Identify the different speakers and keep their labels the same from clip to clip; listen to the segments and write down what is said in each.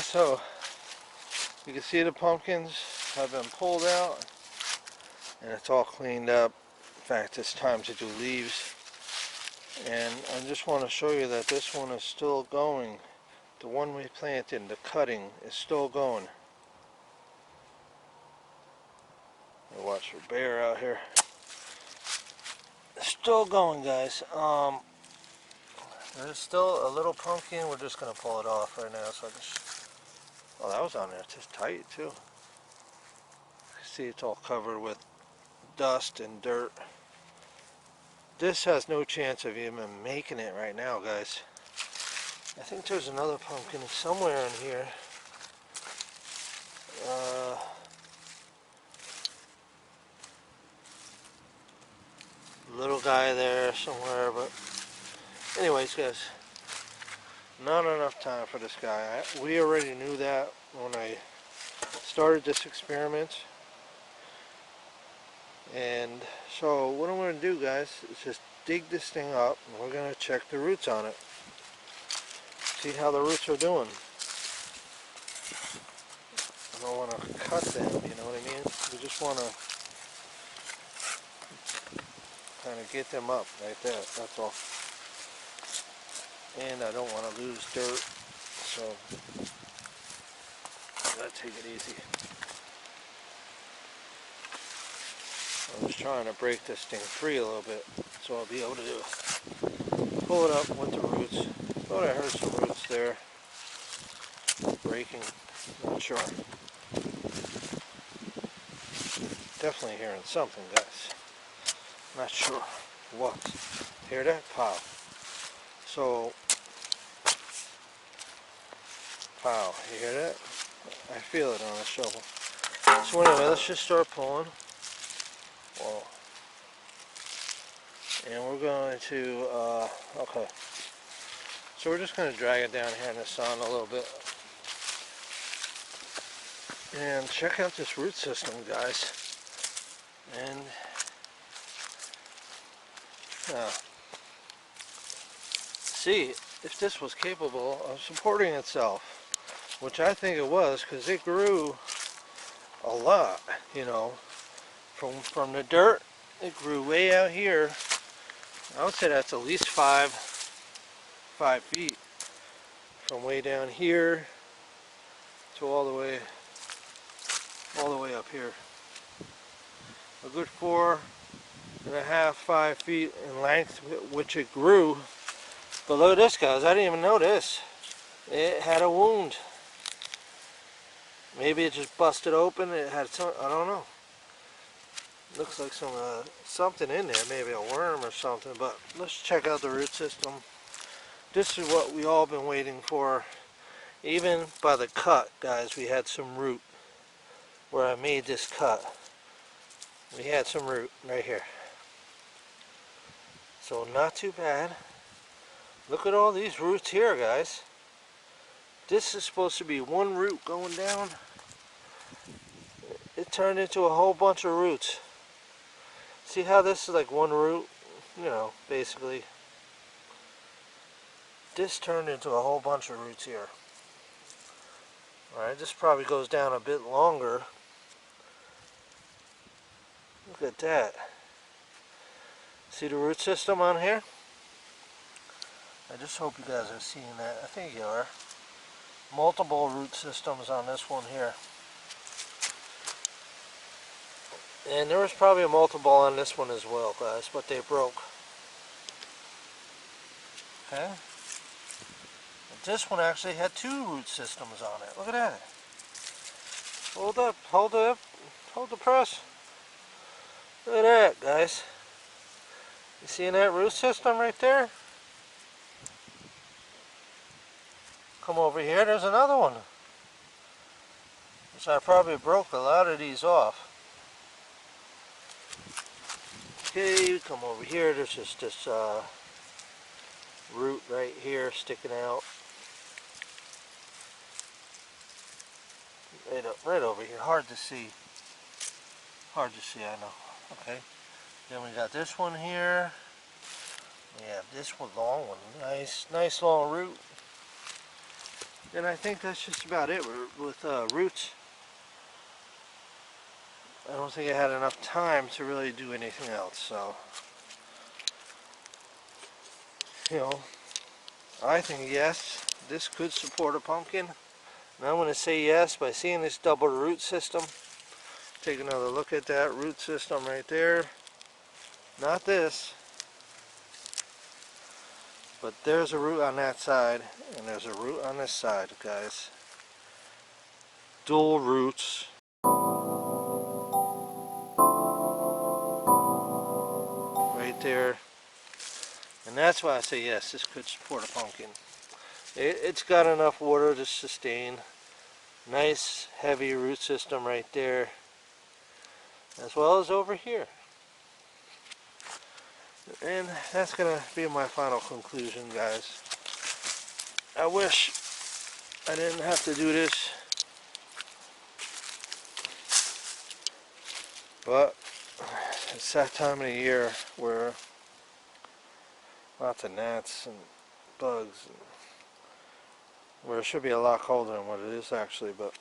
Speaker 1: guys, so you can see the pumpkins have been pulled out and it's all cleaned up. In fact, it's time to do leaves. And I just want to show you that this one is still going. The one we planted, the cutting, is still going. Watch your bear out here. It's still going, guys. There's still a little pumpkin. We're just going to pull it off right now. So I just, oh, that was on there. It's just tight too. See, it's all covered with dust and dirt. This has no chance of even making it right now, guys. I think there's another pumpkin somewhere in here. Little guy there somewhere, but anyways, guys, not enough time for this guy. We already knew that when I started this experiment. And so what I'm going to do, guys, is just dig this thing up and we're going to check the roots on it. See how the roots are doing. I don't want to cut them, you know what I mean? We just want to kind of get them up like that, that's all. And I don't want to lose dirt, so I gotta take it easy. I'm just trying to break this thing free a little bit, so I'll be able to pull it up with the roots. Thought I heard some roots there breaking, not sure. Definitely hearing something, guys. Not sure what. Hear that? Pow. So, pow. You hear that? I feel it on the shovel. So anyway, let's just start pulling. Whoa. And we're going to, okay. So we're just going to drag it down here in the sun a little bit. And check out this root system, guys. And see if this was capable of supporting itself, which I think it was, because it grew a lot, you know, from the dirt. It grew way out here. I would say that's at least 5 feet from way down here to all the way up here. A good 4.5, 5 feet in length, which it grew. But look at this, guys. I didn't even know this. It had a wound. Maybe it just busted open. It had some, I don't know. Looks like something in there, maybe a worm or something. But let's check out the root system. This is what we all been waiting for. Even by the cut, guys, we had some root. Where I made this cut, we had some root right here. So not too bad. Look at all these roots here, guys. This is supposed to be one root going down. It turned into a whole bunch of roots. See how this is like one root? You know, basically. This turned into a whole bunch of roots here. Alright, this probably goes down a bit longer. Look at that. See the root system on here? I just hope you guys are seeing that. I think you are. Multiple root systems on this one here. And there was probably a multiple on this one as well, guys, but they broke. Okay. But this one actually had 2 root systems on it. Look at that. Hold up, hold up, hold the press. Look at that, guys. You seeing that root system right there? Come over here, there's another one. Which I probably broke a lot of these off. Okay, come over here, there's just this root right here sticking out. Right over here, hard to see. Hard to see, I know. Okay, then we got this one here. We have this one, long one. Nice long root. And I think that's just about it with roots. I don't think I had enough time to really do anything else, so, you know, I think yes, this could support a pumpkin. And I'm going to say yes by seeing this double root system. Take another look at that root system right there. Not this, but there's a root on that side, and there's a root on this side, guys. Dual roots. Right there. And that's why I say yes, this could support a pumpkin. It's got enough water to sustain. Nice heavy root system right there, as well as over here. And that's gonna be my final conclusion, guys. I wish I didn't have to do this, but it's that time of the year where lots of gnats and bugs, and where it should be a lot colder than what it is actually, but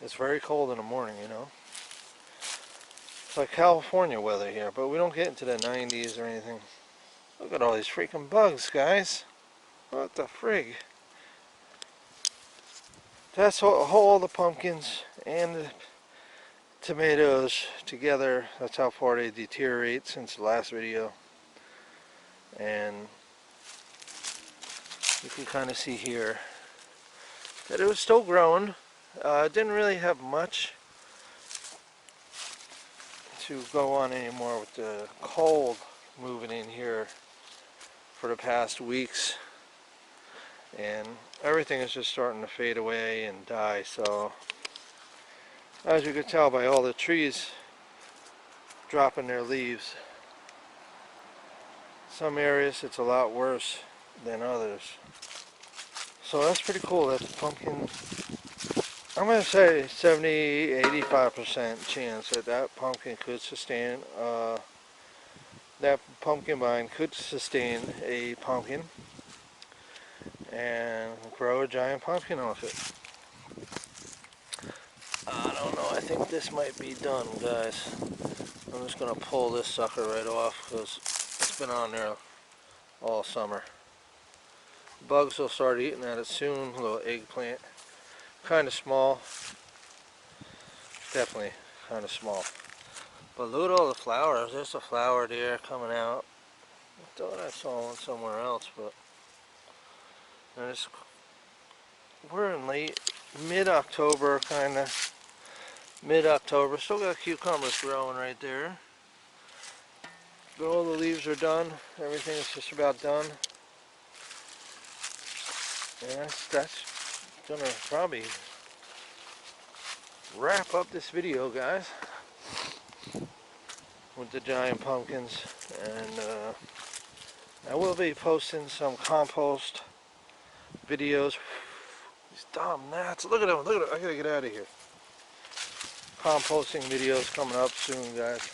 Speaker 1: it's very cold in the morning, you know. It's like California weather here, but we don't get into the 90s or anything. Look at all these freaking bugs, guys. What the frig? That's all the pumpkins and the tomatoes together. That's how far they deteriorate since the last video. And you can kind of see here that it was still growing. It didn't really have much to go on anymore with the cold moving in here for the past weeks, and everything is just starting to fade away and die. So as you can tell by all the trees dropping their leaves, some areas it's a lot worse than others. So that's pretty cool that the pumpkin, I'm going to say 70-85% chance that that pumpkin could sustain, that pumpkin vine could sustain a pumpkin and grow a giant pumpkin off it. I don't know, I think this might be done, guys. I'm just going to pull this sucker right off because it's been on there all summer. Bugs will start eating at it soon. A little eggplant. Kind of small. Definitely kind of small. But look at all the flowers. There's a flower there coming out. I thought I saw one somewhere else, but we're in late mid-October, kind of mid-October. Still got cucumbers growing right there. All the leaves are done. Everything is just about done. And that's gonna probably wrap up this video, guys, with the giant pumpkins. And I will be posting some compost videos. These dumb gnats, look at them, I gotta get out of here. Composting videos coming up soon, guys.